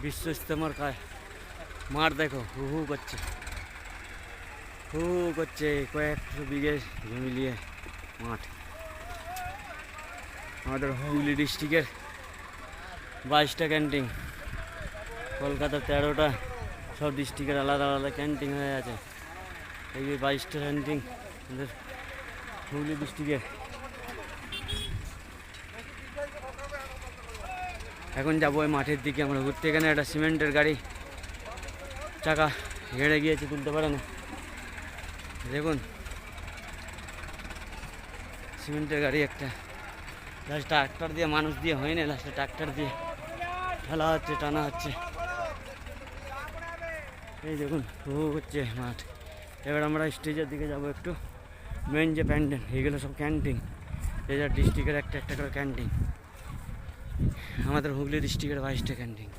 বিশ্ব ইস্তেমার মাঠ দেখো হু হু করছে, হু হু করছে, কয়েকশো বিঘে জমি নিয়ে মাঠ। আমাদের হুগলি ডিস্ট্রিক্টের 22টা ক্যান্টিন, কলকাতার 13টা, সব ডিস্ট্রিক্টের আলাদা আলাদা ক্যান্টিন হয়ে আছে। এই যে 22টা ক্যান্টিন আমাদের হুগলি ডিস্ট্রিক্টের। এখন যাবো ওই মাঠের দিকে আমরা ঘুরতে। এখানে একটা সিমেন্টের গাড়ি চাকা হেঁড়ে গিয়েছে, তুলতে পারে না। দেখুন সিমেন্টের গাড়ি একটা, লাস্ট ট্রাক্টর দিয়ে, মানুষ দিয়ে হয় না, লাস্টে ট্রাক্টর দিয়ে ঠেলা হচ্ছে, টানা হচ্ছে। এই দেখুন হু হচ্ছে মাঠ। এবার আমরা স্টেজের দিকে যাব একটু। মেন যে প্যান্ডেল, এইগুলো সব ক্যান্টিন, এই ডিস্ট্রিক্টের একটা একটা করে ক্যান্টিন। আমাদের হুগলি ডিস্ট্রিক্টের 22টা ক্যান্টিন।